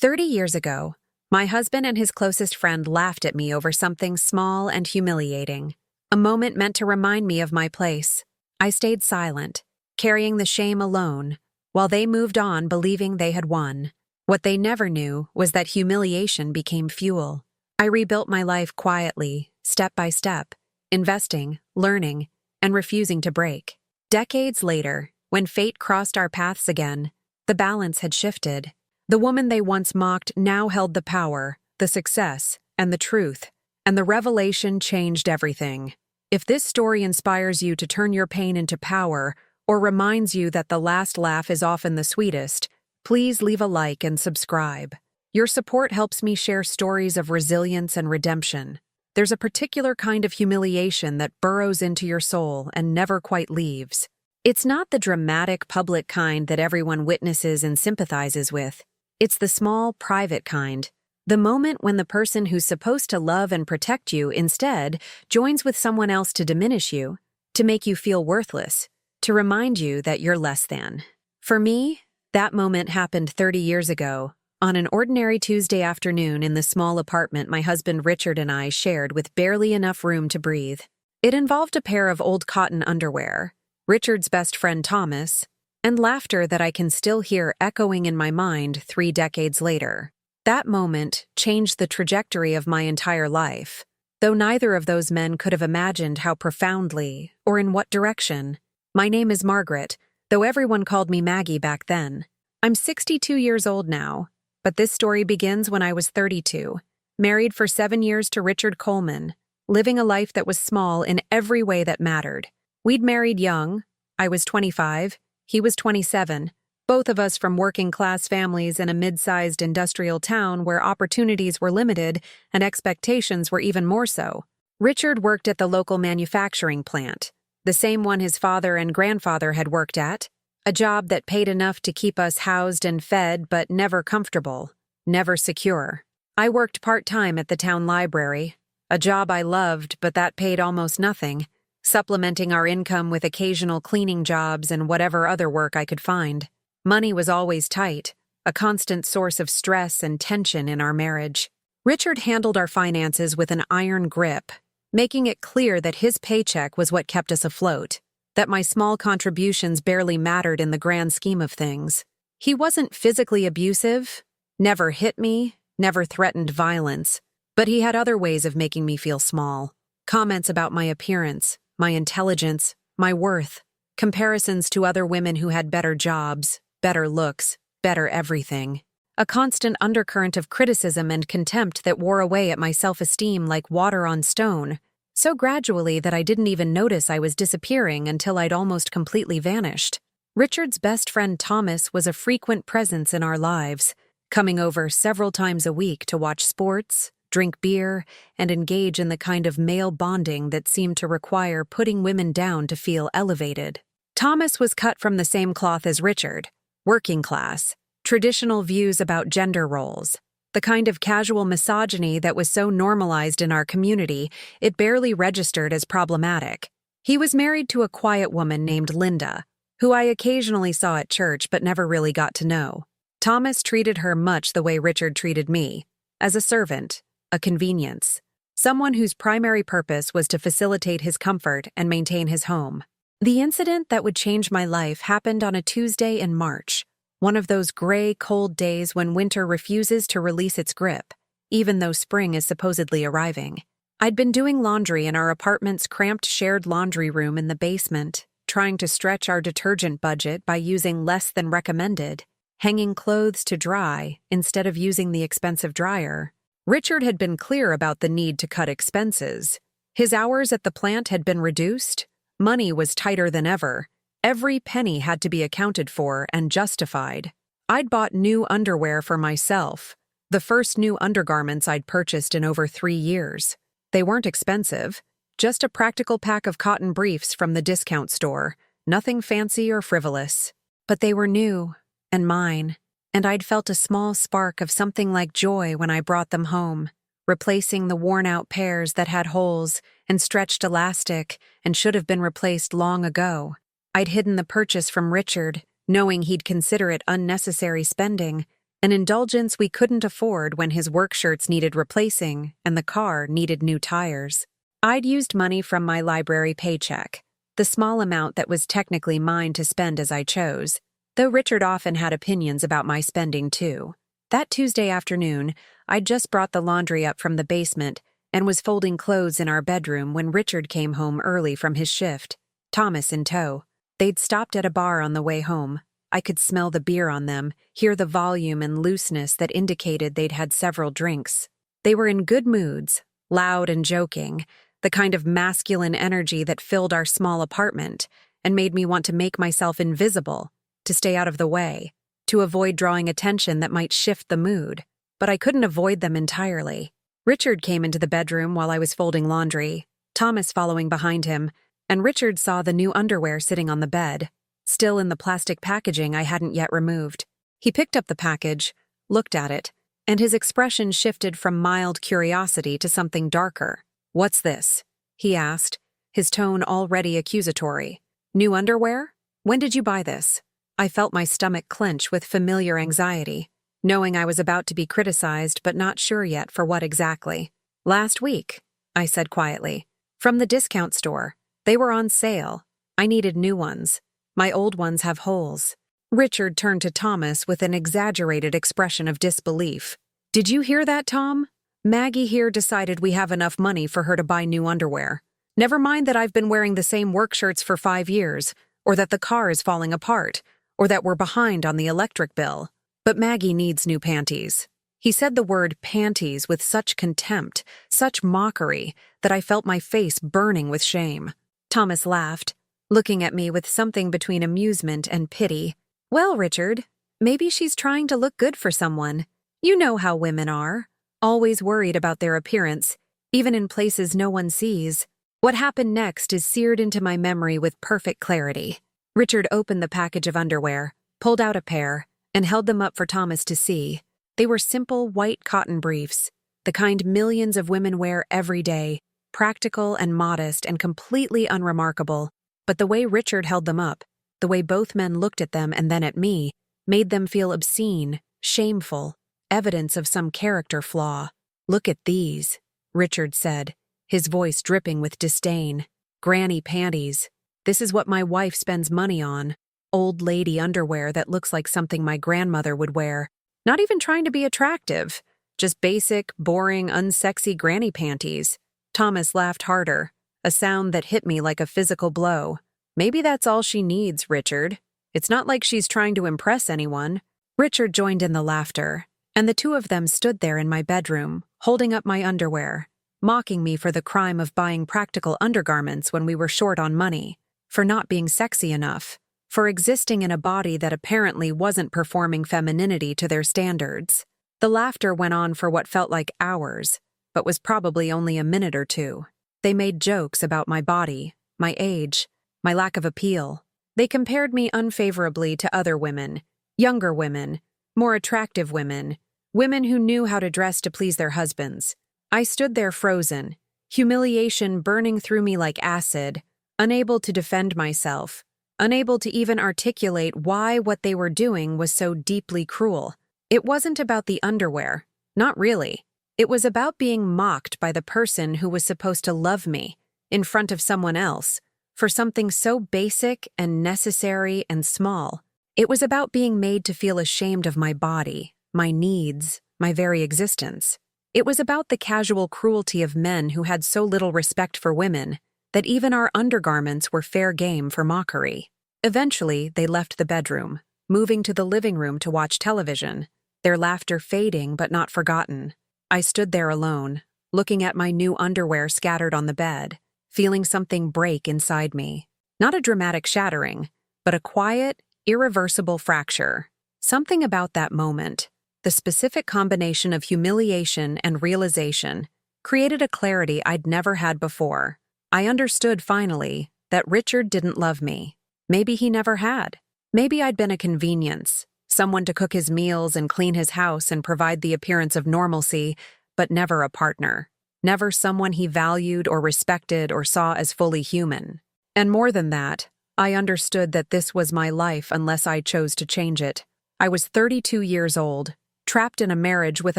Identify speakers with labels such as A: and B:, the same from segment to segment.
A: 30 years ago, my husband and his closest friend laughed at me over something small and humiliating, a moment meant to remind me of my place. I stayed silent, carrying the shame alone, while they moved on believing they had won. What they never knew was that humiliation became fuel. I rebuilt my life quietly, step by step, investing, learning, and refusing to break. Decades later, when fate crossed our paths again, the balance had shifted. The woman they once mocked now held the power, the success, and the truth, and the revelation changed everything. If this story inspires you to turn your pain into power or reminds you that the last laugh is often the sweetest, please leave a like and subscribe. Your support helps me share stories of resilience and redemption. There's a particular kind of humiliation that burrows into your soul and never quite leaves. It's not the dramatic public kind that everyone witnesses and sympathizes with. It's the small, private kind. The moment when the person who's supposed to love and protect you instead joins with someone else to diminish you, to make you feel worthless, to remind you that you're less than. For me, that moment happened 30 years ago, on an ordinary Tuesday afternoon in the small apartment my husband Richard and I shared with barely enough room to breathe. It involved a pair of old cotton underwear, Richard's best friend Thomas, and laughter that I can still hear echoing in my mind 3 decades later. That moment changed the trajectory of my entire life, though neither of those men could have imagined how profoundly or in what direction. My name is Margaret, though everyone called me Maggie back then. I'm 62 years old now, but this story begins when I was 32, married for 7 years to Richard Coleman, living a life that was small in every way that mattered. We'd married young. I was 25. He was 27, both of us from working-class families in a mid-sized industrial town where opportunities were limited and expectations were even more so. Richard worked at the local manufacturing plant, the same one his father and grandfather had worked at, a job that paid enough to keep us housed and fed but never comfortable, never secure. I worked part-time at the town library, a job I loved but that paid almost nothing, supplementing our income with occasional cleaning jobs and whatever other work I could find. Money was always tight, a constant source of stress and tension in our marriage. Richard handled our finances with an iron grip, making it clear that his paycheck was what kept us afloat, that my small contributions barely mattered in the grand scheme of things. He wasn't physically abusive, never hit me, never threatened violence, but he had other ways of making me feel small. Comments about my appearance, my intelligence, my worth, comparisons to other women who had better jobs, better looks, better everything. A constant undercurrent of criticism and contempt that wore away at my self-esteem like water on stone, so gradually that I didn't even notice I was disappearing until I'd almost completely vanished. Richard's best friend Thomas was a frequent presence in our lives, coming over several times a week to watch sports, drink beer, and engage in the kind of male bonding that seemed to require putting women down to feel elevated. Thomas was cut from the same cloth as Richard, working class, traditional views about gender roles, the kind of casual misogyny that was so normalized in our community it barely registered as problematic. He was married to a quiet woman named Linda, who I occasionally saw at church but never really got to know. Thomas treated her much the way Richard treated me, as a servant, a convenience, someone whose primary purpose was to facilitate his comfort and maintain his home. The incident that would change my life happened on a Tuesday in March, one of those gray, cold days when winter refuses to release its grip, even though spring is supposedly arriving. I'd been doing laundry in our apartment's cramped shared laundry room in the basement, trying to stretch our detergent budget by using less than recommended, hanging clothes to dry instead of using the expensive dryer. Richard had been clear about the need to cut expenses. His hours at the plant had been reduced. Money was tighter than ever. Every penny had to be accounted for and justified. I'd bought new underwear for myself, the first new undergarments I'd purchased in over 3 years. They weren't expensive, just a practical pack of cotton briefs from the discount store, nothing fancy or frivolous. But they were new, and mine, and I'd felt a small spark of something like joy when I brought them home, replacing the worn-out pairs that had holes and stretched elastic and should have been replaced long ago. I'd hidden the purchase from Richard, knowing he'd consider it unnecessary spending, an indulgence we couldn't afford when his work shirts needed replacing and the car needed new tires. I'd used money from my library paycheck, the small amount that was technically mine to spend as I chose, though Richard often had opinions about my spending too. That Tuesday afternoon, I'd just brought the laundry up from the basement and was folding clothes in our bedroom when Richard came home early from his shift, Thomas in tow. They'd stopped at a bar on the way home. I could smell the beer on them, hear the volume and looseness that indicated they'd had several drinks. They were in good moods, loud and joking, the kind of masculine energy that filled our small apartment and made me want to make myself invisible, to stay out of the way, to avoid drawing attention that might shift the mood. But I couldn't avoid them entirely. Richard came into the bedroom while I was folding laundry, Thomas following behind him, and Richard saw the new underwear sitting on the bed, still in the plastic packaging I hadn't yet removed. He picked up the package, looked at it, and his expression shifted from mild curiosity to something darker. "What's this?" he asked, his tone already accusatory. "New underwear? When did you buy this?" I felt my stomach clench with familiar anxiety, knowing I was about to be criticized but not sure yet for what exactly. "Last week," I said quietly. "From the discount store. They were on sale. I needed new ones. My old ones have holes." Richard turned to Thomas with an exaggerated expression of disbelief. "Did you hear that, Tom? Maggie here decided we have enough money for her to buy new underwear. Never mind that I've been wearing the same work shirts for 5 years, or that the car is falling apart, or that we're behind on the electric bill. But Maggie needs new panties." He said the word panties with such contempt, such mockery, that I felt my face burning with shame. Thomas laughed, looking at me with something between amusement and pity. "Well, Richard, maybe she's trying to look good for someone. You know how women are, always worried about their appearance, even in places no one sees." What happened next is seared into my memory with perfect clarity. Richard opened the package of underwear, pulled out a pair, and held them up for Thomas to see. They were simple white cotton briefs, the kind millions of women wear every day, practical and modest and completely unremarkable. But the way Richard held them up, the way both men looked at them and then at me, made them feel obscene, shameful, evidence of some character flaw. "Look at these," Richard said, his voice dripping with disdain. "Granny panties. This is what my wife spends money on. Old lady underwear that looks like something my grandmother would wear. Not even trying to be attractive. Just basic, boring, unsexy granny panties." Thomas laughed harder, a sound that hit me like a physical blow. "Maybe that's all she needs, Richard. It's not like she's trying to impress anyone." Richard joined in the laughter, and the two of them stood there in my bedroom, holding up my underwear, mocking me for the crime of buying practical undergarments when we were short on money, for not being sexy enough, for existing in a body that apparently wasn't performing femininity to their standards. The laughter went on for what felt like hours, but was probably only a minute or two. They made jokes about my body, my age, my lack of appeal. They compared me unfavorably to other women, younger women, more attractive women, women who knew how to dress to please their husbands. I stood there frozen, humiliation burning through me like acid, unable to defend myself, unable to even articulate why what they were doing was so deeply cruel. It wasn't about the underwear, not really. It was about being mocked by the person who was supposed to love me, in front of someone else, for something so basic and necessary and small. It was about being made to feel ashamed of my body, my needs, my very existence. It was about the casual cruelty of men who had so little respect for women that even our undergarments were fair game for mockery. Eventually, they left the bedroom, moving to the living room to watch television, their laughter fading but not forgotten. I stood there alone, looking at my new underwear scattered on the bed, feeling something break inside me. Not a dramatic shattering, but a quiet, irreversible fracture. Something about that moment, the specific combination of humiliation and realization, created a clarity I'd never had before. I understood finally that Richard didn't love me. Maybe he never had. Maybe I'd been a convenience, someone to cook his meals and clean his house and provide the appearance of normalcy, but never a partner. Never someone he valued or respected or saw as fully human. And more than that, I understood that this was my life unless I chose to change it. I was 32 years old, trapped in a marriage with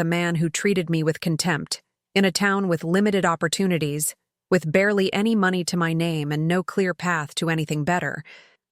A: a man who treated me with contempt, in a town with limited opportunities, with barely any money to my name and no clear path to anything better.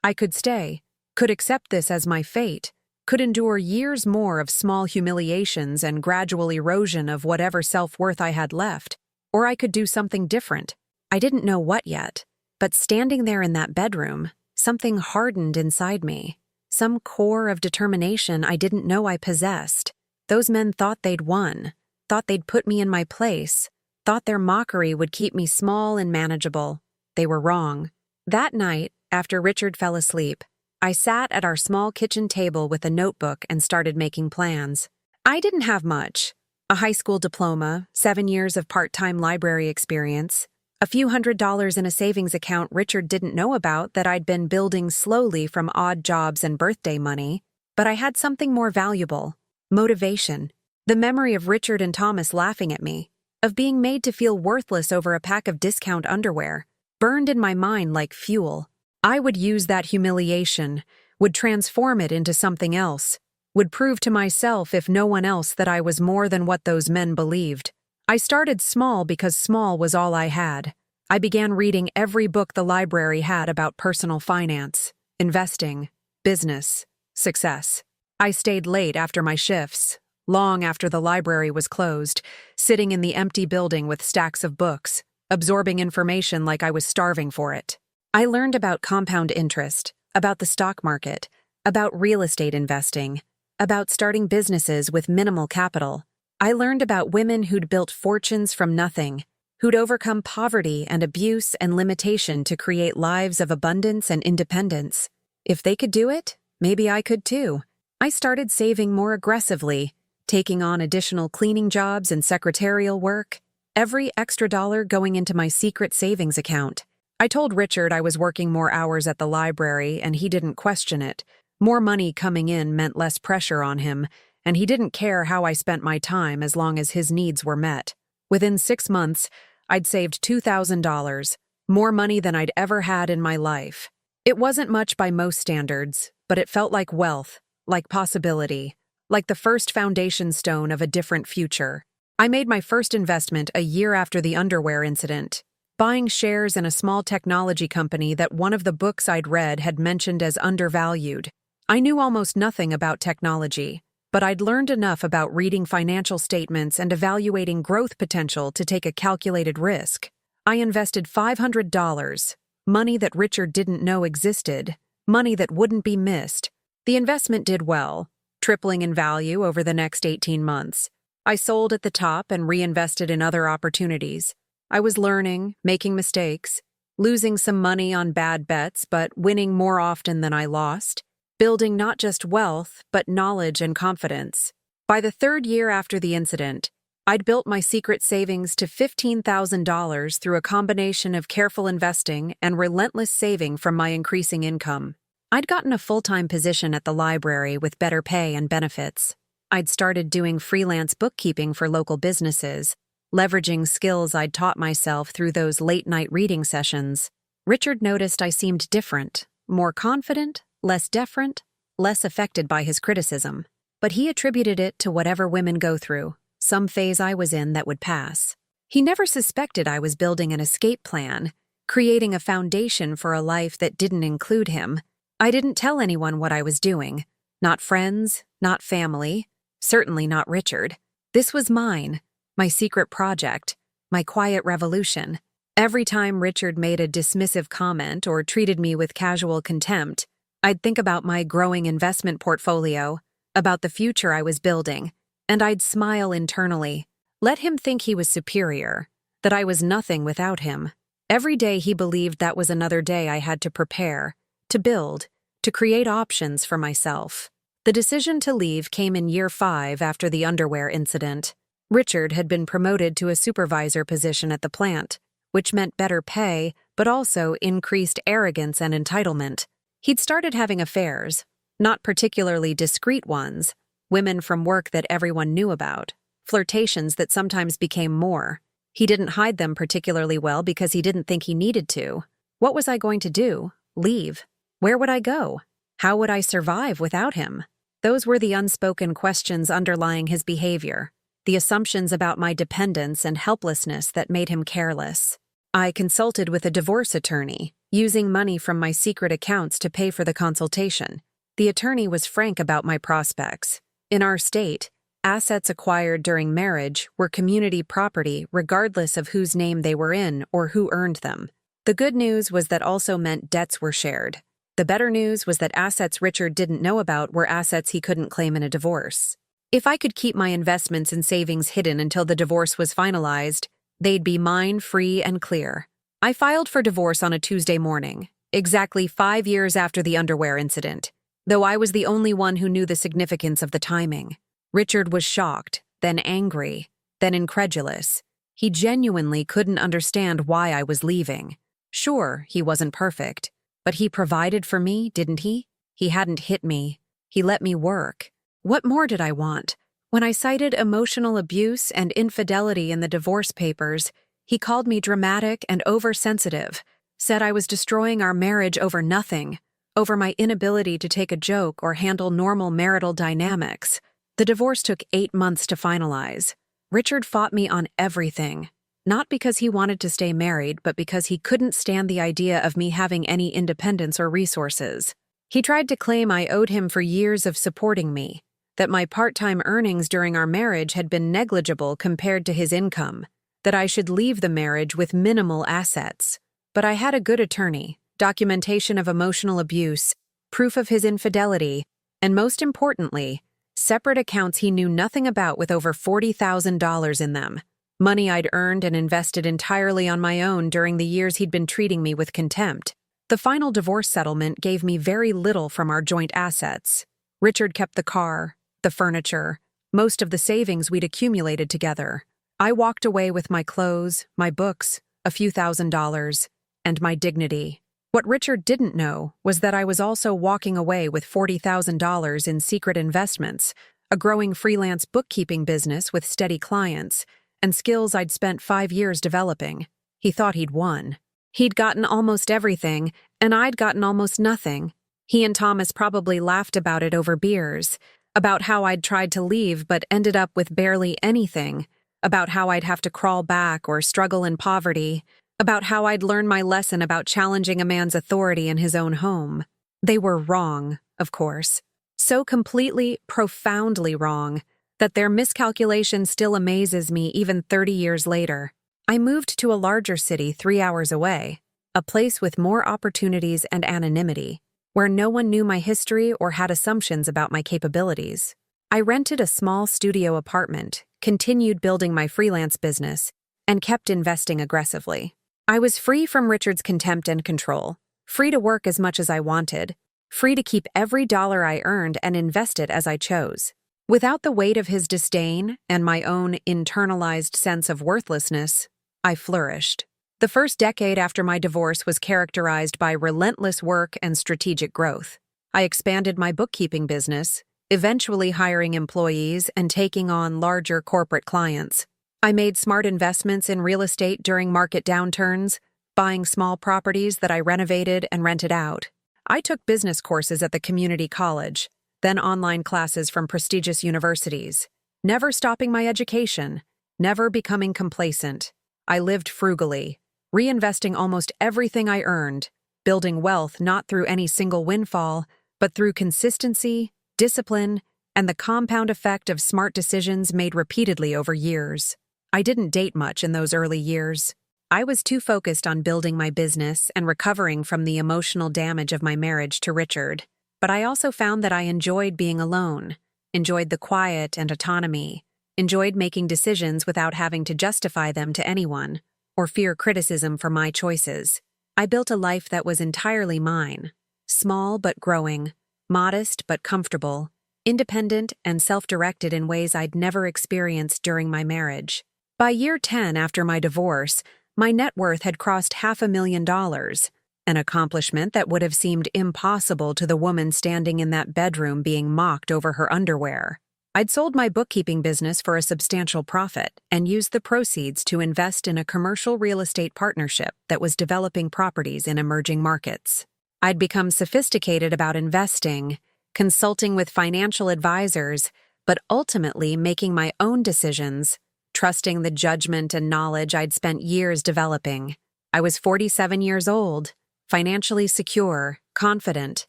A: I could stay, could accept this as my fate, could endure years more of small humiliations and gradual erosion of whatever self-worth I had left, or I could do something different. I didn't know what yet, but standing there in that bedroom, something hardened inside me, some core of determination I didn't know I possessed. Those men thought they'd won, thought they'd put me in my place, thought their mockery would keep me small and manageable. They were wrong. That night, after Richard fell asleep, I sat at our small kitchen table with a notebook and started making plans. I didn't have much. A high school diploma, 7 years of part-time library experience, a few $100s in a savings account Richard didn't know about that I'd been building slowly from odd jobs and birthday money. But I had something more valuable: motivation. The memory of Richard and Thomas laughing at me, of being made to feel worthless over a pack of discount underwear, burned in my mind like fuel. I would use that humiliation, would transform it into something else, would prove to myself, if no one else, that I was more than what those men believed. I started small because small was all I had. I began reading every book the library had about personal finance, investing, business, success. I stayed late after my shifts, long after the library was closed, sitting in the empty building with stacks of books, absorbing information like I was starving for it. I learned about compound interest, about the stock market, about real estate investing, about starting businesses with minimal capital. I learned about women who'd built fortunes from nothing, who'd overcome poverty and abuse and limitation to create lives of abundance and independence. If they could do it, maybe I could too. I started saving more aggressively, taking on additional cleaning jobs and secretarial work, every extra dollar going into my secret savings account. I told Richard I was working more hours at the library, and he didn't question it. More money coming in meant less pressure on him, and he didn't care how I spent my time as long as his needs were met. Within 6 months, I'd saved $2,000, more money than I'd ever had in my life. It wasn't much by most standards, but it felt like wealth, like possibility, like the first foundation stone of a different future. I made my first investment a year after the underwear incident, buying shares in a small technology company that one of the books I'd read had mentioned as undervalued. I knew almost nothing about technology, but I'd learned enough about reading financial statements and evaluating growth potential to take a calculated risk. I invested $500, money that Richard didn't know existed, money that wouldn't be missed. The investment did well, tripling in value over the next 18 months. I sold at the top and reinvested in other opportunities. I was learning, making mistakes, losing some money on bad bets, but winning more often than I lost, building not just wealth, but knowledge and confidence. By the 3rd year after the incident, I'd built my secret savings to $15,000 through a combination of careful investing and relentless saving from my increasing income. I'd gotten a full-time position at the library with better pay and benefits. I'd started doing freelance bookkeeping for local businesses, leveraging skills I'd taught myself through those late-night reading sessions. Richard noticed I seemed different, more confident, less deferent, less affected by his criticism. But he attributed it to whatever women go through, some phase I was in that would pass. He never suspected I was building an escape plan, creating a foundation for a life that didn't include him. I didn't tell anyone what I was doing. Not friends, not family, certainly not Richard. This was mine. My secret project, my quiet revolution. Every time Richard made a dismissive comment or treated me with casual contempt, I'd think about my growing investment portfolio, about the future I was building, and I'd smile internally. Let him think he was superior, that I was nothing without him. Every day he believed that was another day I had to prepare, to build, to create options for myself. The decision to leave came in year 5 after the underwear incident. Richard had been promoted to a supervisor position at the plant, which meant better pay, but also increased arrogance and entitlement. He'd started having affairs, not particularly discreet ones, women from work that everyone knew about, flirtations that sometimes became more. He didn't hide them particularly well because he didn't think he needed to. What was I going to do? Leave? Where would I go? How would I survive without him? Those were the unspoken questions underlying his behavior, the assumptions about my dependence and helplessness that made him careless. I consulted with a divorce attorney, using money from my secret accounts to pay for the consultation. The attorney was frank about my prospects. In our state, assets acquired during marriage were community property regardless of whose name they were in or who earned them. The good news was that also meant debts were shared. The better news was that assets Richard didn't know about were assets he couldn't claim in a divorce. If I could keep my investments and savings hidden until the divorce was finalized, they'd be mine, free and clear. I filed for divorce on a Tuesday morning, exactly 5 years after the underwear incident, though I was the only one who knew the significance of the timing. Richard was shocked, then angry, then incredulous. He genuinely couldn't understand why I was leaving. Sure, he wasn't perfect, but he provided for me, didn't he? He hadn't hit me. He let me work. What more did I want? When I cited emotional abuse and infidelity in the divorce papers, he called me dramatic and oversensitive, said I was destroying our marriage over nothing, over my inability to take a joke or handle normal marital dynamics. The divorce took 8 months to finalize. Richard fought me on everything, not because he wanted to stay married, but because he couldn't stand the idea of me having any independence or resources. He tried to claim I owed him for years of supporting me, that my part-time earnings during our marriage had been negligible compared to his income, that I should leave the marriage with minimal assets. But I had a good attorney, documentation of emotional abuse, proof of his infidelity, and most importantly, separate accounts he knew nothing about with over $40,000 in them. Money I'd earned and invested entirely on my own during the years he'd been treating me with contempt. The final divorce settlement gave me very little from our joint assets. Richard kept the car, the furniture, most of the savings we'd accumulated together. I walked away with my clothes, my books, a few $1,000s, and my dignity. What Richard didn't know was that I was also walking away with $40,000 in secret investments, a growing freelance bookkeeping business with steady clients, and skills I'd spent 5 years developing. He thought he'd won. He'd gotten almost everything, and I'd gotten almost nothing. He and Thomas probably laughed about it over beers, about how I'd tried to leave but ended up with barely anything, about how I'd have to crawl back or struggle in poverty, about how I'd learned my lesson about challenging a man's authority in his own home. They were wrong, of course. So completely, profoundly wrong, that their miscalculation still amazes me even 30 years later. I moved to a larger city 3 hours away, a place with more opportunities and anonymity, where no one knew my history or had assumptions about my capabilities. I rented a small studio apartment, continued building my freelance business, and kept investing aggressively. I was free from Richard's contempt and control, free to work as much as I wanted, free to keep every dollar I earned and invest it as I chose. Without the weight of his disdain and my own internalized sense of worthlessness, I flourished. The first decade after my divorce was characterized by relentless work and strategic growth. I expanded my bookkeeping business, eventually hiring employees and taking on larger corporate clients. I made smart investments in real estate during market downturns, buying small properties that I renovated and rented out. I took business courses at the community college, then online classes from prestigious universities, never stopping my education, never becoming complacent. I lived frugally, reinvesting almost everything I earned, building wealth not through any single windfall, but through consistency, discipline, and the compound effect of smart decisions made repeatedly over years. I didn't date much in those early years. I was too focused on building my business and recovering from the emotional damage of my marriage to Richard. But I also found that I enjoyed being alone, enjoyed the quiet and autonomy, enjoyed making decisions without having to justify them to anyone or fear criticism for my choices. I built a life that was entirely mine, small but growing, modest but comfortable, independent and self-directed in ways I'd never experienced during my marriage. By year 10 after my divorce, my net worth had crossed $500,000, an accomplishment that would have seemed impossible to the woman standing in that bedroom being mocked over her underwear. I'd sold my bookkeeping business for a substantial profit and used the proceeds to invest in a commercial real estate partnership that was developing properties in emerging markets. I'd become sophisticated about investing, consulting with financial advisors, but ultimately making my own decisions, trusting the judgment and knowledge I'd spent years developing. I was 47 years old, financially secure, confident,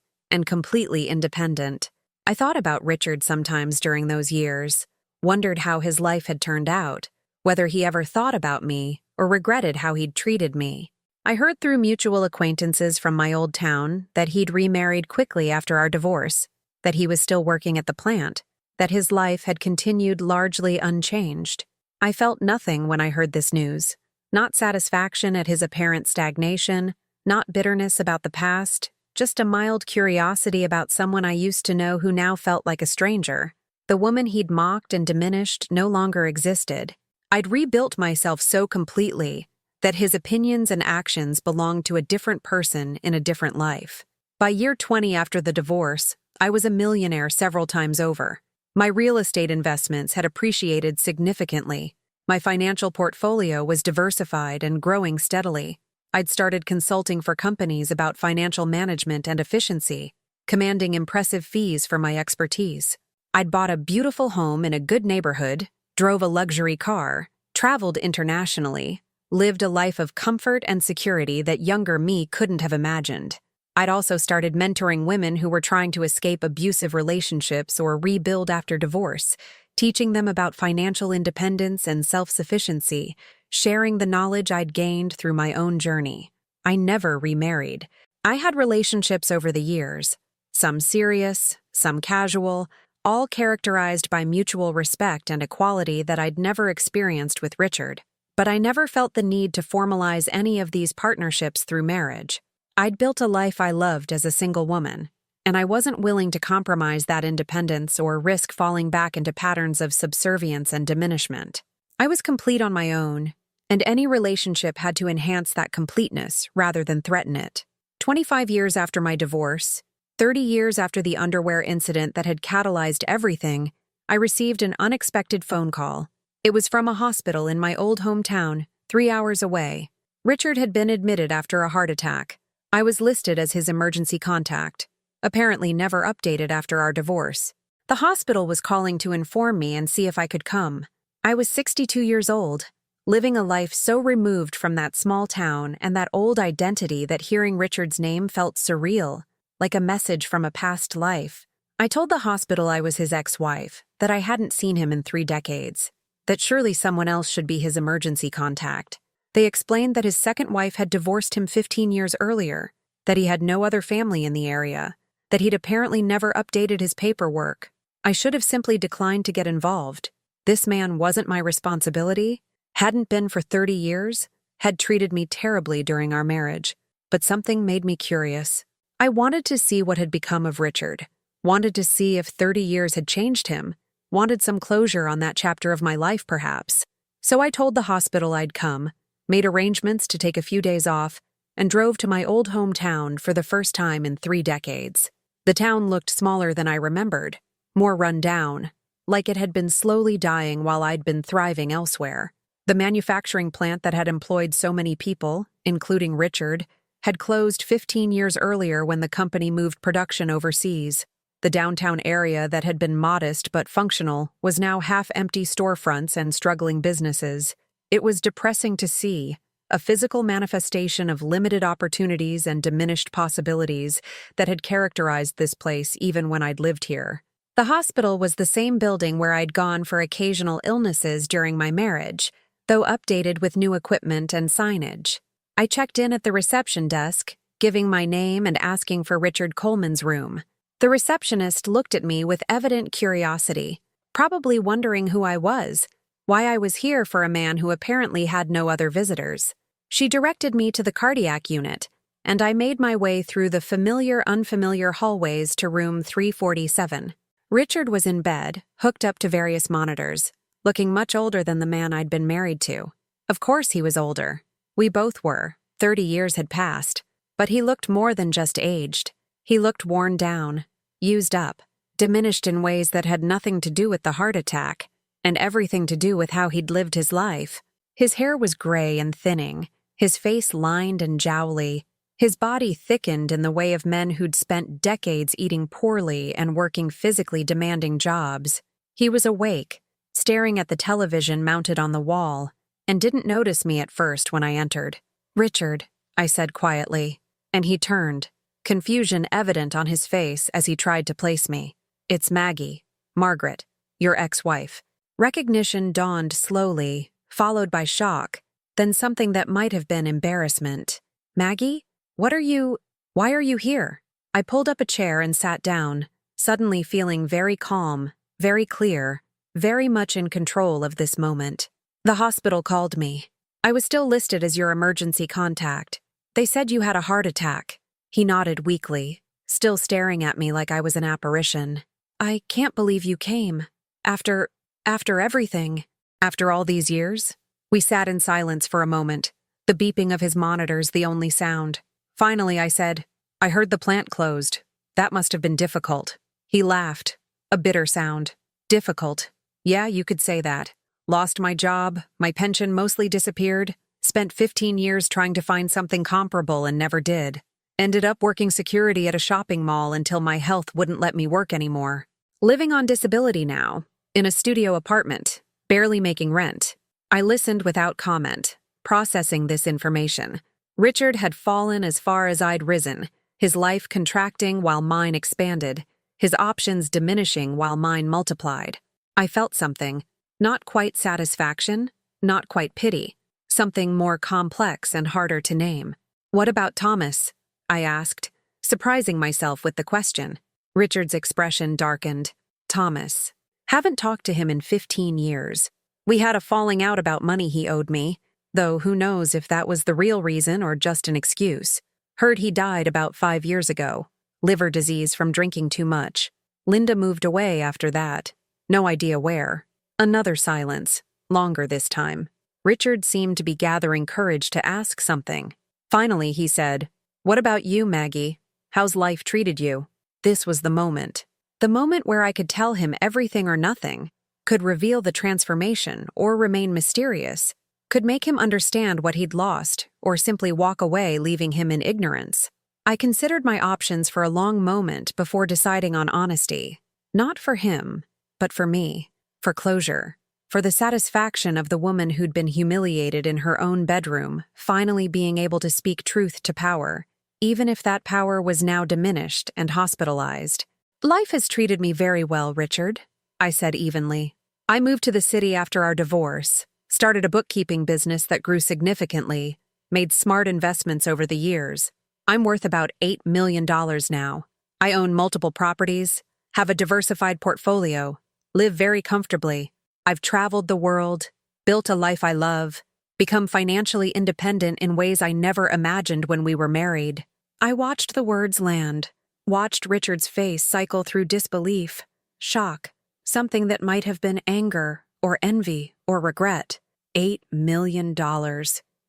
A: and completely independent. I thought about Richard sometimes during those years, wondered how his life had turned out, whether he ever thought about me or regretted how he'd treated me. I heard through mutual acquaintances from my old town that he'd remarried quickly after our divorce, that he was still working at the plant, that his life had continued largely unchanged. I felt nothing when I heard this news. Not satisfaction at his apparent stagnation, not bitterness about the past, just a mild curiosity about someone I used to know who now felt like a stranger. The woman he'd mocked and diminished no longer existed. I'd rebuilt myself so completely that his opinions and actions belonged to a different person in a different life. By year 20 after the divorce, I was a millionaire several times over. My real estate investments had appreciated significantly. My financial portfolio was diversified and growing steadily. I'd started consulting for companies about financial management and efficiency, commanding impressive fees for my expertise. I'd bought a beautiful home in a good neighborhood, drove a luxury car, traveled internationally, lived a life of comfort and security that younger me couldn't have imagined. I'd also started mentoring women who were trying to escape abusive relationships or rebuild after divorce, teaching them about financial independence and self-sufficiency, sharing the knowledge I'd gained through my own journey. I never remarried. I had relationships over the years, some serious, some casual, all characterized by mutual respect and equality that I'd never experienced with Richard. But I never felt the need to formalize any of these partnerships through marriage. I'd built a life I loved as a single woman, and I wasn't willing to compromise that independence or risk falling back into patterns of subservience and diminishment. I was complete on my own, and any relationship had to enhance that completeness rather than threaten it. 25 years after my divorce, 30 years after the underwear incident that had catalyzed everything, I received an unexpected phone call. It was from a hospital in my old hometown, 3 hours away. Richard had been admitted after a heart attack. I was listed as his emergency contact, apparently never updated after our divorce. The hospital was calling to inform me and see if I could come. I was 62 years old, living a life so removed from that small town and that old identity that hearing Richard's name felt surreal, like a message from a past life. I told the hospital I was his ex-wife, that I hadn't seen him in 3 decades, that surely someone else should be his emergency contact. They explained that his second wife had divorced him 15 years earlier, that he had no other family in the area, that he'd apparently never updated his paperwork. I should have simply declined to get involved. This man wasn't my responsibility, hadn't been for 30 years, had treated me terribly during our marriage. But something made me curious. I wanted to see what had become of Richard, wanted to see if 30 years had changed him, wanted some closure on that chapter of my life perhaps. So I told the hospital I'd come, made arrangements to take a few days off, and drove to my old hometown for the first time in 3 decades. The town looked smaller than I remembered, more run down, like it had been slowly dying while I'd been thriving elsewhere. The manufacturing plant that had employed so many people, including Richard, had closed 15 years earlier when the company moved production overseas. The downtown area that had been modest but functional was now half-empty storefronts and struggling businesses. It was depressing to see, a physical manifestation of limited opportunities and diminished possibilities that had characterized this place even when I'd lived here. The hospital was the same building where I'd gone for occasional illnesses during my marriage, though updated with new equipment and signage. I checked in at the reception desk, giving my name and asking for Richard Coleman's room. The receptionist looked at me with evident curiosity, probably wondering who I was, why I was here for a man who apparently had no other visitors. She directed me to the cardiac unit, and I made my way through the unfamiliar hallways to room 347. Richard was in bed, hooked up to various monitors, looking much older than the man I'd been married to. Of course he was older. We both were. 30 years had passed. But he looked more than just aged. He looked worn down, used up, diminished in ways that had nothing to do with the heart attack, and everything to do with how he'd lived his life. His hair was gray and thinning, his face lined and jowly, His body thickened in the way of men who'd spent decades eating poorly and working physically demanding jobs. He was awake, staring at the television mounted on the wall, and didn't notice me at first when I entered. "Richard," I said quietly, and he turned, confusion evident on his face as he tried to place me. "It's Maggie, Margaret, your ex-wife." Recognition dawned slowly, followed by shock, then something that might have been embarrassment. "Maggie? Why are you here?" I pulled up a chair and sat down, suddenly feeling very calm, very clear, very much in control of this moment. "The hospital called me. I was still listed as your emergency contact. They said you had a heart attack." He nodded weakly, still staring at me like I was an apparition. "I can't believe you came. After everything. After all these years?" We sat in silence for a moment, the beeping of his monitors the only sound. Finally, I said, "I heard the plant closed. That must have been difficult." He laughed, a bitter sound. "Difficult? Yeah, you could say that. Lost my job, my pension mostly disappeared, spent 15 years trying to find something comparable and never did. Ended up working security at a shopping mall until my health wouldn't let me work anymore. Living on disability now, in a studio apartment, barely making rent." I listened without comment, processing this information. Richard had fallen as far as I'd risen, his life contracting while mine expanded, his options diminishing while mine multiplied. I felt something, not quite satisfaction, not quite pity, something more complex and harder to name. "What about Thomas?" I asked, surprising myself with the question. Richard's expression darkened. "Thomas. Haven't talked to him in 15 years. We had a falling out about money he owed me, though who knows if that was the real reason or just an excuse. Heard he died about 5 years ago. Liver disease from drinking too much. Linda moved away after that. No idea where." Another silence, longer this time. Richard seemed to be gathering courage to ask something. Finally, he said, "What about you, Maggie? How's life treated you?" This was the moment. The moment where I could tell him everything or nothing, could reveal the transformation or remain mysterious, could make him understand what he'd lost or simply walk away leaving him in ignorance. I considered my options for a long moment before deciding on honesty. Not for him, but for me. For closure. For the satisfaction of the woman who'd been humiliated in her own bedroom, finally being able to speak truth to power, even if that power was now diminished and hospitalized. "Life has treated me very well, Richard," I said evenly. "I moved to the city after our divorce, started a bookkeeping business that grew significantly, made smart investments over the years. I'm worth about $8 million now. I own multiple properties, have a diversified portfolio, live very comfortably. I've traveled the world, built a life I love, become financially independent in ways I never imagined when we were married." I watched the words land, watched Richard's face cycle through disbelief, shock, something that might have been anger or envy or regret. $8 million,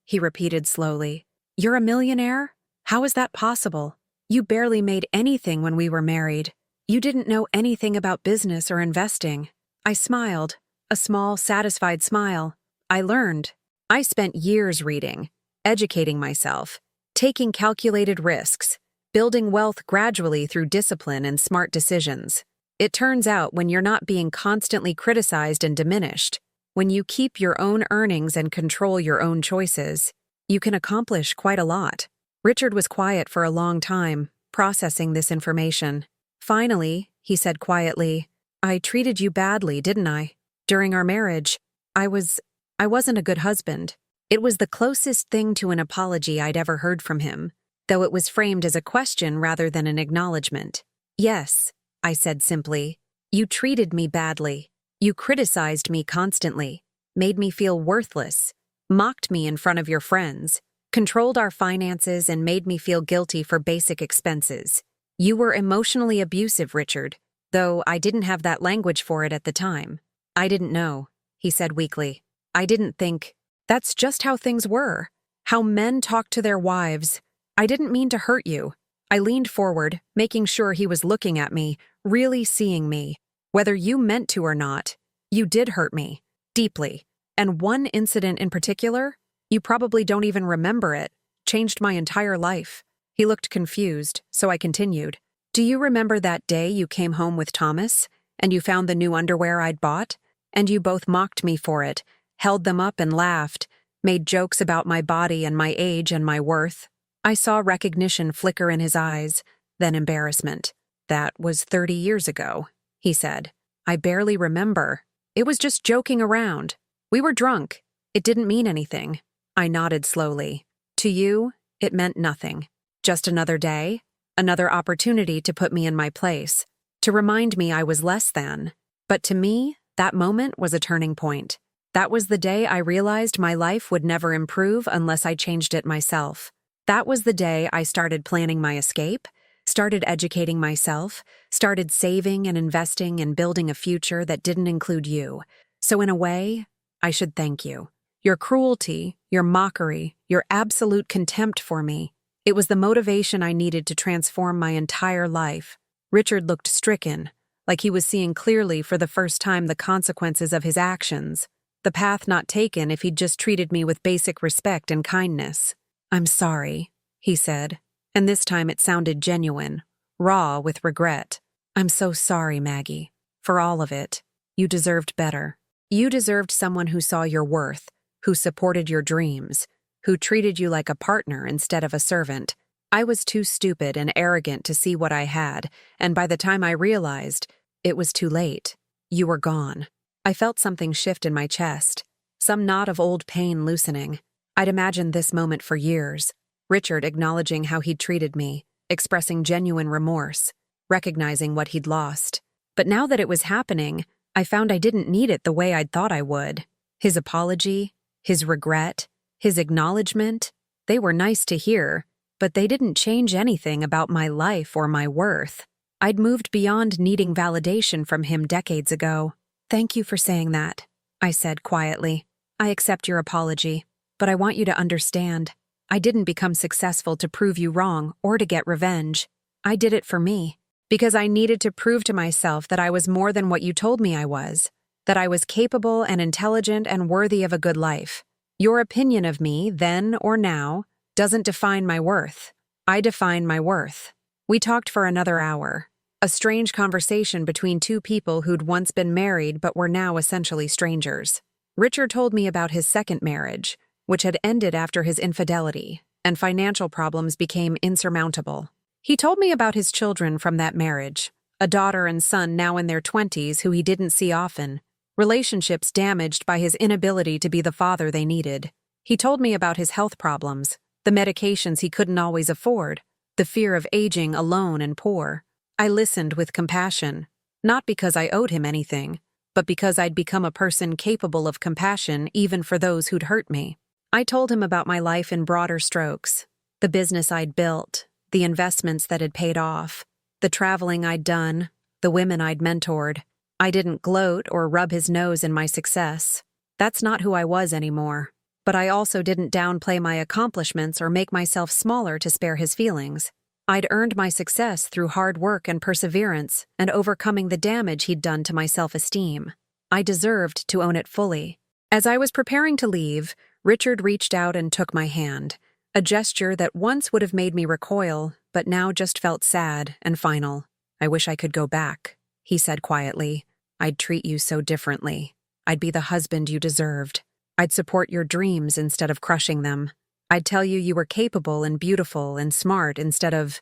A: he repeated slowly. "You're a millionaire? How is that possible? You barely made anything when we were married. You didn't know anything about business or investing." I smiled, a small, satisfied smile. "I learned. I spent years reading, educating myself, taking calculated risks, building wealth gradually through discipline and smart decisions. It turns out when you're not being constantly criticized and diminished, when you keep your own earnings and control your own choices, you can accomplish quite a lot." Richard was quiet for a long time, processing this information. Finally, he said quietly, "I treated you badly, didn't I? During our marriage, I wasn't a good husband." It was the closest thing to an apology I'd ever heard from him, though it was framed as a question rather than an acknowledgement. "Yes," I said simply. "You treated me badly. You criticized me constantly, made me feel worthless, mocked me in front of your friends, controlled our finances and made me feel guilty for basic expenses. You were emotionally abusive, Richard, though I didn't have that language for it at the time. I didn't know," he said weakly. "I didn't think. That's just how things were. How men talk to their wives. I didn't mean to hurt you." I leaned forward, making sure he was looking at me, really seeing me. "Whether you meant to or not, you did hurt me. Deeply. And one incident in particular, you probably don't even remember it, changed my entire life. He looked confused, so I continued. Do you remember that day you came home with Thomas, and you found the new underwear I'd bought? And you both mocked me for it, held them up and laughed, made jokes about my body and my age and my worth. I saw recognition flicker in his eyes, then embarrassment. That was 30 years ago, he said. I barely remember. It was just joking around. We were drunk. It didn't mean anything. I nodded slowly. To you, it meant nothing. Just another day, another opportunity to put me in my place, to remind me I was less than. But to me, that moment was a turning point. That was the day I realized my life would never improve unless I changed it myself. That was the day I started planning my escape, started educating myself, started saving and investing and building a future that didn't include you. So in a way, I should thank you. Your cruelty, your mockery, your absolute contempt for me. It was the motivation I needed to transform my entire life. Richard looked stricken, like he was seeing clearly for the first time the consequences of his actions, the path not taken if he'd just treated me with basic respect and kindness. I'm sorry, he said, and this time it sounded genuine, raw with regret. I'm so sorry, Maggie, for all of it. You deserved better. You deserved someone who saw your worth, who supported your dreams, who treated you like a partner instead of a servant. I was too stupid and arrogant to see what I had, and by the time I realized, it was too late. You were gone. I felt something shift in my chest, some knot of old pain loosening. I'd imagined this moment for years. Richard acknowledging how he'd treated me, expressing genuine remorse, recognizing what he'd lost. But now that it was happening, I found I didn't need it the way I'd thought I would. His apology, his regret, his acknowledgement, they were nice to hear, but they didn't change anything about my life or my worth. I'd moved beyond needing validation from him decades ago. Thank you for saying that, I said quietly. I accept your apology, but I want you to understand. I didn't become successful to prove you wrong or to get revenge. I did it for me, because I needed to prove to myself that I was more than what you told me I was, that I was capable and intelligent and worthy of a good life. Your opinion of me, then or now, doesn't define my worth. I define my worth. We talked for another hour, a strange conversation between two people who'd once been married but were now essentially strangers. Richard told me about his second marriage, which had ended after his infidelity, and financial problems became insurmountable. He told me about his children from that marriage, a daughter and son now in their 20s who he didn't see often, relationships damaged by his inability to be the father they needed. He told me about his health problems, the medications he couldn't always afford, the fear of aging alone and poor. I listened with compassion, not because I owed him anything, but because I'd become a person capable of compassion even for those who'd hurt me. I told him about my life in broader strokes, the business I'd built, the investments that had paid off, the traveling I'd done, the women I'd mentored. I didn't gloat or rub his nose in my success. That's not who I was anymore. But I also didn't downplay my accomplishments or make myself smaller to spare his feelings. I'd earned my success through hard work and perseverance and overcoming the damage he'd done to my self-esteem. I deserved to own it fully. As I was preparing to leave, Richard reached out and took my hand, a gesture that once would have made me recoil, but now just felt sad and final. I wish I could go back, he said quietly. I'd treat you so differently. I'd be the husband you deserved. I'd support your dreams instead of crushing them. I'd tell you you were capable and beautiful and smart instead of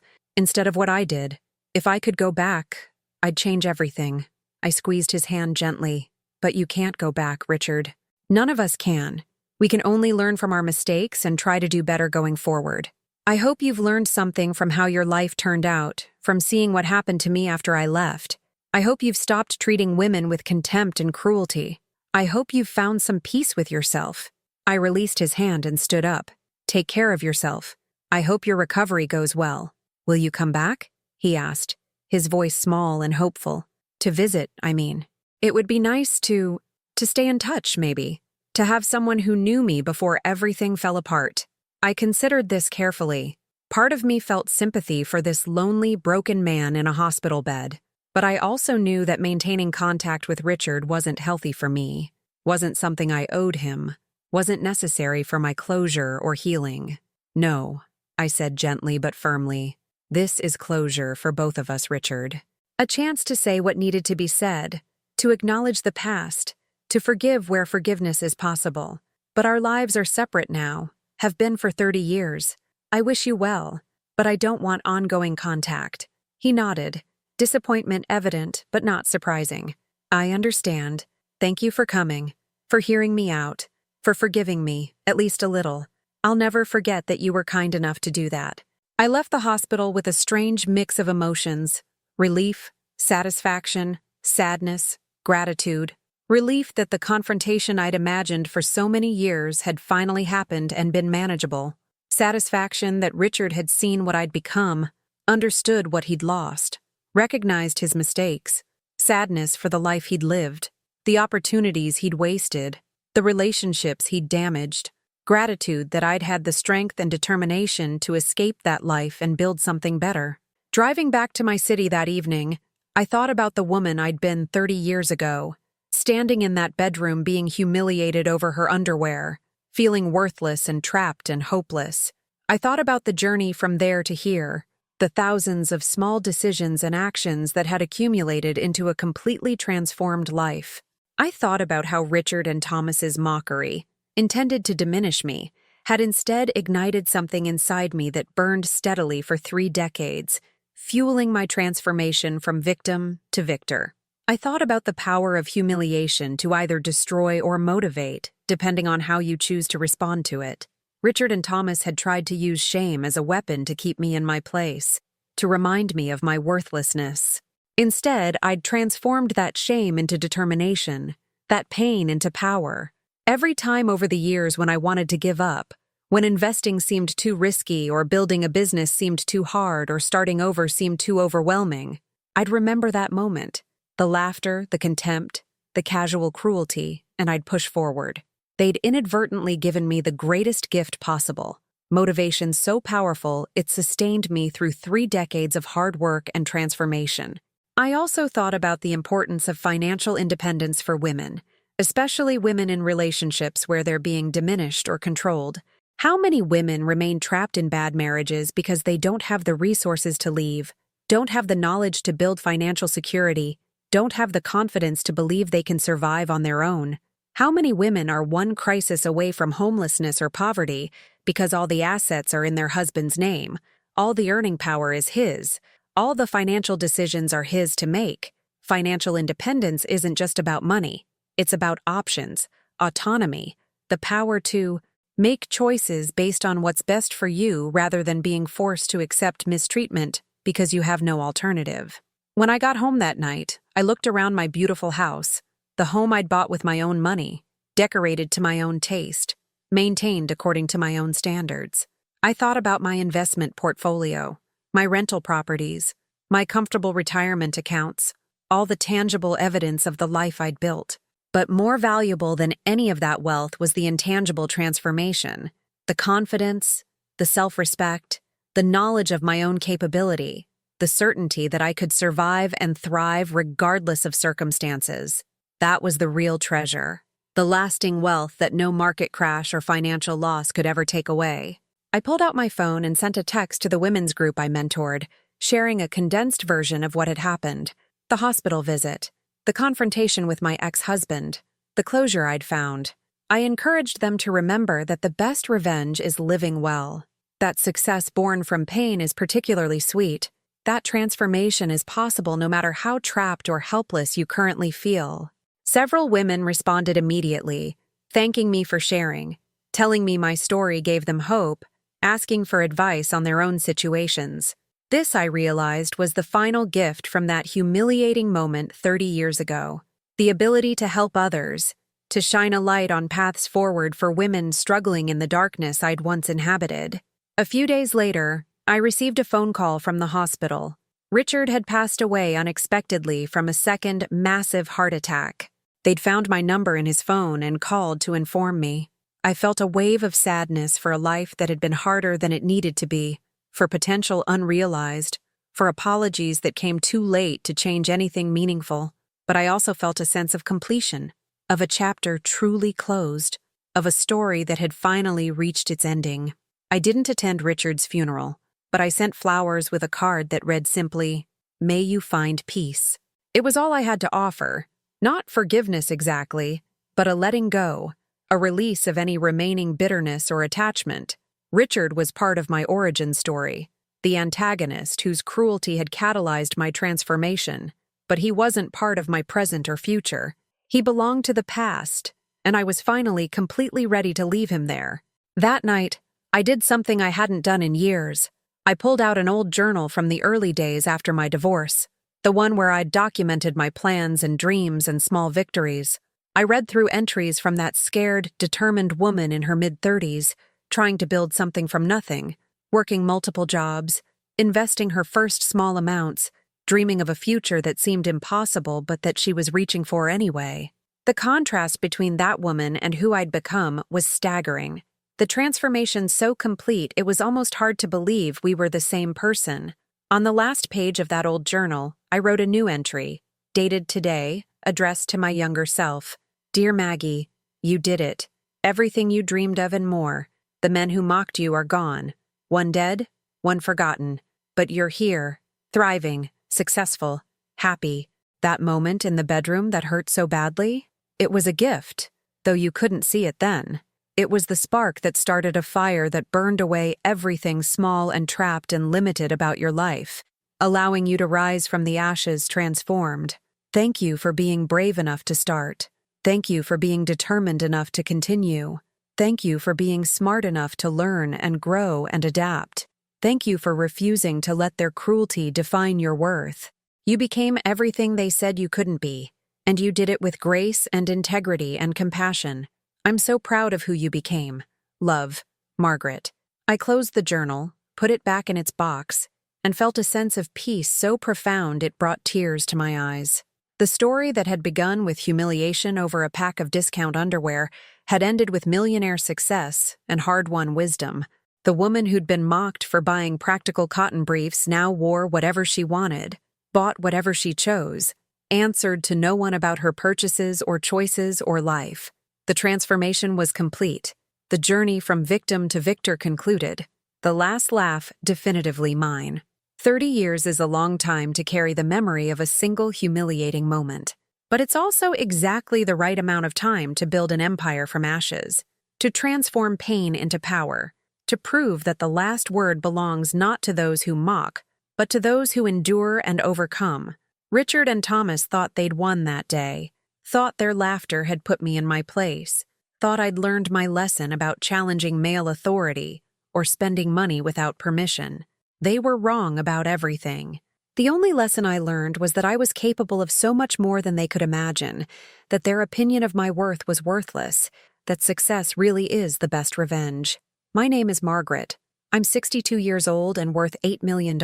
A: what I did. If I could go back, I'd change everything. I squeezed his hand gently. But you can't go back, Richard. None of us can. We can only learn from our mistakes and try to do better going forward. I hope you've learned something from how your life turned out, from seeing what happened to me after I left. I hope you've stopped treating women with contempt and cruelty. I hope you've found some peace with yourself. I released his hand and stood up. Take care of yourself. I hope your recovery goes well. Will you come back? He asked, his voice small and hopeful. To visit, I mean. It would be nice to stay in touch, maybe. To have someone who knew me before everything fell apart. I considered this carefully. Part of me felt sympathy for this lonely, broken man in a hospital bed. But I also knew that maintaining contact with Richard wasn't healthy for me, wasn't something I owed him, wasn't necessary for my closure or healing. No, I said gently but firmly. This is closure for both of us, Richard. A chance to say what needed to be said, to acknowledge the past, to forgive where forgiveness is possible. But our lives are separate now, have been for 30 years. I wish you well, but I don't want ongoing contact. He nodded, disappointment evident but not surprising. I understand. Thank you for coming, for hearing me out, for forgiving me, at least a little. I'll never forget that you were kind enough to do that. I left the hospital with a strange mix of emotions: relief, satisfaction, sadness, gratitude. Relief that the confrontation I'd imagined for so many years had finally happened and been manageable. Satisfaction that Richard had seen what I'd become, understood what he'd lost, recognized his mistakes. Sadness for the life he'd lived, the opportunities he'd wasted, the relationships he'd damaged. Gratitude that I'd had the strength and determination to escape that life and build something better. Driving back to my city that evening, I thought about the woman I'd been 30 years ago, standing in that bedroom being humiliated over her underwear, feeling worthless and trapped and hopeless. I thought about the journey from there to here, the thousands of small decisions and actions that had accumulated into a completely transformed life. I thought about how Richard and Thomas's mockery, intended to diminish me, had instead ignited something inside me that burned steadily for 3 decades, fueling my transformation from victim to victor. I thought about the power of humiliation to either destroy or motivate, depending on how you choose to respond to it. Richard and Thomas had tried to use shame as a weapon to keep me in my place, to remind me of my worthlessness. Instead, I'd transformed that shame into determination, that pain into power. Every time over the years when I wanted to give up, when investing seemed too risky or building a business seemed too hard or starting over seemed too overwhelming, I'd remember that moment, the laughter, the contempt, the casual cruelty, and I'd push forward. They'd inadvertently given me the greatest gift possible, motivation so powerful it sustained me through 3 decades of hard work and transformation. I also thought about the importance of financial independence for women, especially women in relationships where they're being diminished or controlled. How many women remain trapped in bad marriages because they don't have the resources to leave, don't have the knowledge to build financial security, don't have the confidence to believe they can survive on their own? How many women are one crisis away from homelessness or poverty because all the assets are in their husband's name, all the earning power is his, all the financial decisions are his to make? Financial independence isn't just about money. It's about options, autonomy, the power to make choices based on what's best for you rather than being forced to accept mistreatment because you have no alternative. When I got home that night, I looked around my beautiful house, the home I'd bought with my own money, decorated to my own taste, maintained according to my own standards. I thought about my investment portfolio, my rental properties, my comfortable retirement accounts, all the tangible evidence of the life I'd built. But more valuable than any of that wealth was the intangible transformation, the confidence, the self-respect, the knowledge of my own capability, the certainty that I could survive and thrive regardless of circumstances. That was the real treasure, the lasting wealth that no market crash or financial loss could ever take away. I pulled out my phone and sent a text to the women's group I mentored, sharing a condensed version of what had happened: the hospital visit, the confrontation with my ex-husband, the closure I'd found. I encouraged them to remember that the best revenge is living well, that success born from pain is particularly sweet, that transformation is possible no matter how trapped or helpless you currently feel. Several women responded immediately, thanking me for sharing, telling me my story gave them hope, asking for advice on their own situations. This, I realized, was the final gift from that humiliating moment 30 years ago. The ability to help others, to shine a light on paths forward for women struggling in the darkness I'd once inhabited. A few days later, I received a phone call from the hospital. Richard had passed away unexpectedly from a second massive heart attack. They'd found my number in his phone and called to inform me. I felt a wave of sadness for a life that had been harder than it needed to be, for potential unrealized, for apologies that came too late to change anything meaningful. But I also felt a sense of completion, of a chapter truly closed, of a story that had finally reached its ending. I didn't attend Richard's funeral, but I sent flowers with a card that read simply, "May you find peace." It was all I had to offer. Not forgiveness exactly, but a letting go, a release of any remaining bitterness or attachment. Richard was part of my origin story, the antagonist whose cruelty had catalyzed my transformation, but he wasn't part of my present or future. He belonged to the past, and I was finally completely ready to leave him there. That night, I did something I hadn't done in years. I pulled out an old journal from the early days after my divorce, the one where I'd documented my plans and dreams and small victories. I read through entries from that scared, determined woman in her mid-30s, trying to build something from nothing, working multiple jobs, investing her first small amounts, dreaming of a future that seemed impossible but that she was reaching for anyway. The contrast between that woman and who I'd become was staggering. The transformation so complete it was almost hard to believe we were the same person. On the last page of that old journal, I wrote a new entry, dated today, addressed to my younger self. Dear Maggie, you did it. Everything you dreamed of and more. The men who mocked you are gone. One dead, one forgotten. But you're here, thriving, successful, happy. That moment in the bedroom that hurt so badly? It was a gift, though you couldn't see it then. It was the spark that started a fire that burned away everything small and trapped and limited about your life, allowing you to rise from the ashes transformed. Thank you for being brave enough to start. Thank you for being determined enough to continue. Thank you for being smart enough to learn and grow and adapt. Thank you for refusing to let their cruelty define your worth. You became everything they said you couldn't be, and you did it with grace and integrity and compassion. I'm so proud of who you became. Love, Margaret. I closed the journal, put it back in its box, and felt a sense of peace so profound it brought tears to my eyes. The story that had begun with humiliation over a pack of discount underwear had ended with millionaire success and hard-won wisdom. The woman who'd been mocked for buying practical cotton briefs now wore whatever she wanted, bought whatever she chose, answered to no one about her purchases or choices or life. The transformation was complete. The journey from victim to victor concluded. The last laugh definitively mine. 30 years is a long time to carry the memory of a single humiliating moment. But it's also exactly the right amount of time to build an empire from ashes, to transform pain into power, to prove that the last word belongs not to those who mock, but to those who endure and overcome. Richard and Thomas thought they'd won that day, thought their laughter had put me in my place, thought I'd learned my lesson about challenging male authority or spending money without permission. They were wrong about everything. The only lesson I learned was that I was capable of so much more than they could imagine, that their opinion of my worth was worthless, that success really is the best revenge. My name is Margaret. I'm 62 years old and worth $8 million.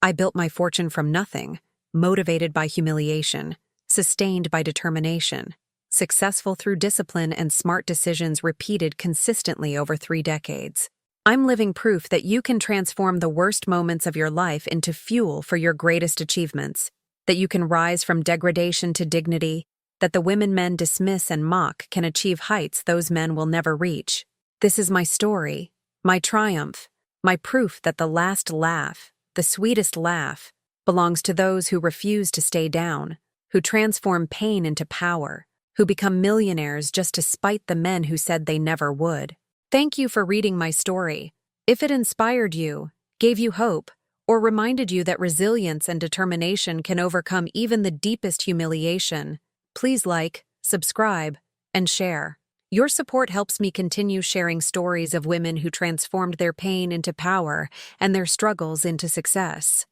A: I built my fortune from nothing, motivated by humiliation, sustained by determination, successful through discipline and smart decisions repeated consistently over 3 decades. I'm living proof that you can transform the worst moments of your life into fuel for your greatest achievements, that you can rise from degradation to dignity, that the women men dismiss and mock can achieve heights those men will never reach. This is my story, my triumph, my proof that the last laugh, the sweetest laugh, belongs to those who refuse to stay down, who transform pain into power, who become millionaires just to spite the men who said they never would. Thank you for reading my story. If it inspired you, gave you hope, or reminded you that resilience and determination can overcome even the deepest humiliation, please like, subscribe, and share. Your support helps me continue sharing stories of women who transformed their pain into power and their struggles into success.